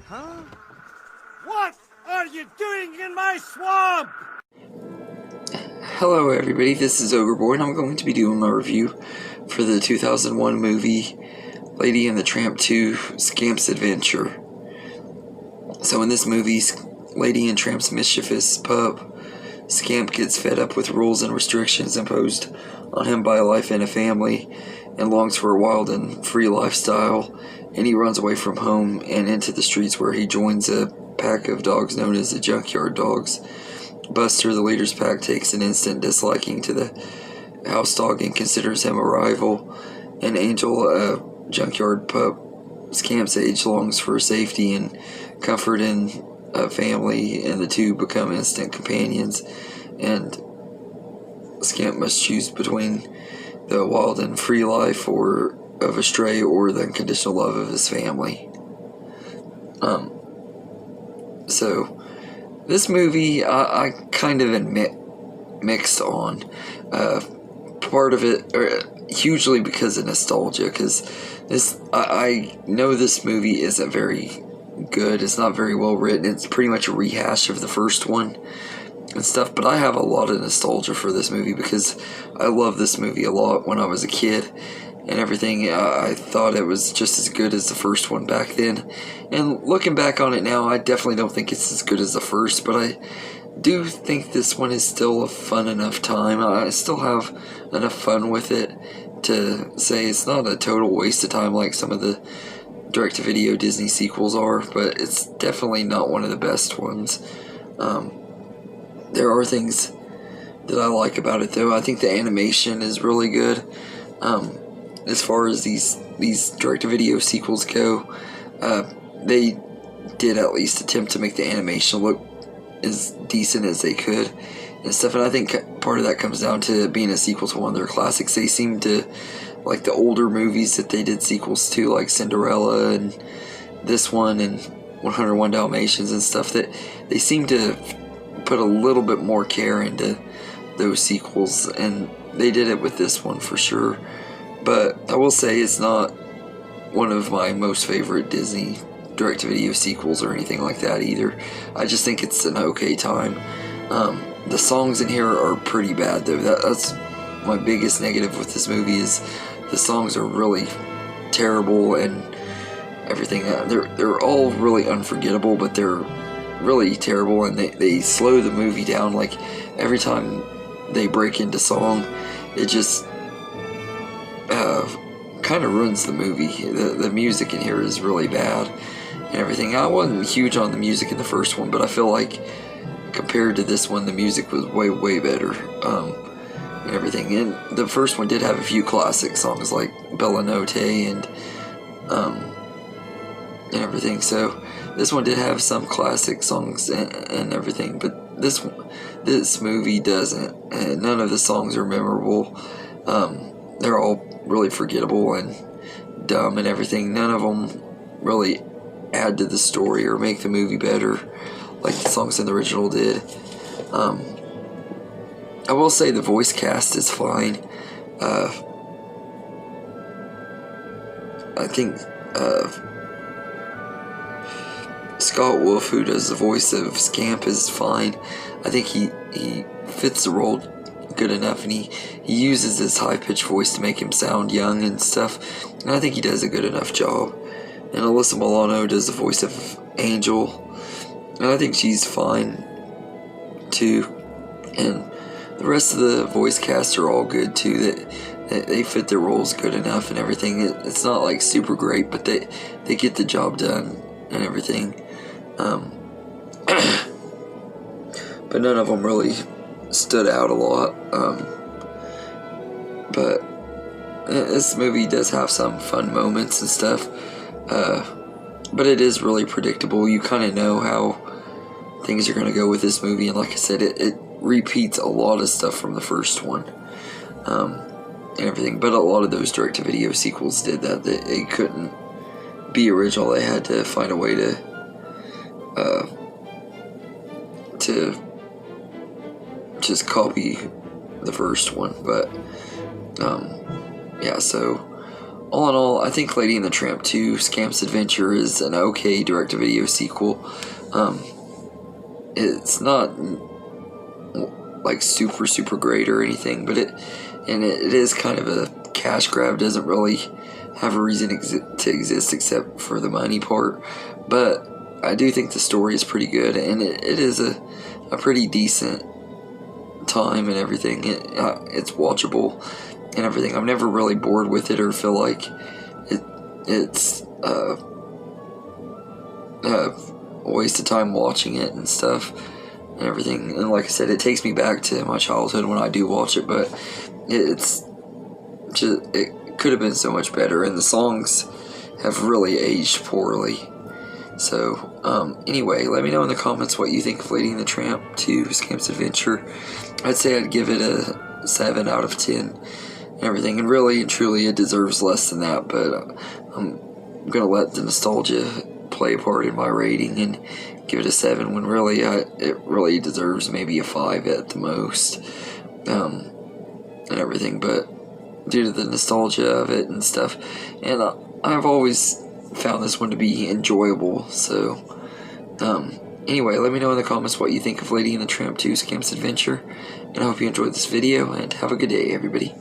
Huh? What are you doing in my swamp? Hello everybody, this is Overboard. I'm going to be doing my review for the 2001 movie Lady and the Tramp 2 Scamp's Adventure. So in this movie, Lady and Tramp's mischievous pup Scamp gets fed up with rules and restrictions imposed on him by life in a family and longs for a wild and free lifestyle, and he runs away from home and into the streets where he joins a pack of dogs known as the Junkyard Dogs. Buster, the leader's pack, takes an instant disliking to the house dog and considers him a rival, and Angel, a junkyard pup Scamp's age, longs for safety and comfort in a family, and the two become instant companions, and Scamp must choose between the wild and free life of a stray or the unconditional love of his family. So this movie I kind of mixed on. Part of it hugely because of nostalgia, because I know this movie isn't very good. It's not very well written. It's pretty much a rehash of the first one and stuff, but I have a lot of nostalgia for this movie because I loved this movie a lot when I was a kid and everything. I thought it was just as good as the first one back then, and looking back on it now, I definitely don't think it's as good as the first, but I do think this one is still a fun enough time. I still have enough fun with it to say it's not a total waste of time like some of the direct-to-video Disney sequels are, but it's definitely not one of the best ones. There are things that I like about it, though. I think the animation is really good. As far as these direct-to-video sequels go, they did at least attempt to make the animation look as decent as they could and stuff, and I think part of that comes down to being a sequel to one of their classics. They seem to, like the older movies that they did sequels to, like Cinderella and this one and 101 Dalmatians and stuff, that they seem to put a little bit more care into those sequels, and they did it with this one for sure. But I will say it's not one of my most favorite Disney direct-to-video sequels or anything like that either. I just think it's an okay time. The songs in here are pretty bad, though. That's my biggest negative with this movie, is the songs are really terrible and everything. They're all really unforgettable, but they're really terrible, and they slow the movie down. Like, every time they break into song, it just kind of ruins the movie. The music in here is really bad and everything. I wasn't huge on the music in the first one, but I feel like compared to this one, the music was way better, and everything. And the first one did have a few classic songs like Bella Notte and everything. So this one did have some classic songs and everything, but this movie doesn't. And none of the songs are memorable. They're all really forgettable and dumb and everything. None of them really add to the story or make the movie better like the songs in the original did. I will say the voice cast is fine. I think Scott Wolf, who does the voice of Scamp, is fine. I think he fits the role good enough, and he uses his high-pitched voice to make him sound young and stuff, and I think he does a good enough job. And Alyssa Milano does the voice of Angel, and I think she's fine too. And the rest of the voice cast are all good too. They fit their roles good enough and everything. It's not like super great, but they get the job done and everything. But none of them really stood out a lot. But this movie does have some fun moments and stuff. But it is really predictable. You kind of know how things are going to go with this movie, and like I said, it repeats a lot of stuff from the first one, and everything. But a lot of those direct-to-video sequels did that. They couldn't be original. They had to find a way to just copy the first one. But yeah, so all in all, I think Lady and the Tramp 2 Scamp's Adventure is an okay direct-to-video sequel. It's not like super great or anything, but it is kind of a cash grab. Doesn't really have a reason to exist except for the money part. But I do think the story is pretty good, and it is a pretty decent time and everything. It's watchable and everything. I'm never really bored with it or feel like it's a waste of time watching it and stuff and everything. And like I said, it takes me back to my childhood when I do watch it, but it could have been so much better, and the songs have really aged poorly. So anyway, let me know in the comments what you think of Lady and the Tramp 2 Scamp's Adventure. I'd say I'd give it a 7 out of 10 and everything, and really and truly it deserves less than that, but I'm gonna let the nostalgia play a part in my rating and give it a 7, when really it really deserves maybe a 5 at the most, and everything. But due to the nostalgia of it and stuff, and I've always found this one to be enjoyable. So anyway, let me know in the comments what you think of Lady and the Tramp 2 Scamp's Adventure, and I hope you enjoyed this video, and have a good day, everybody.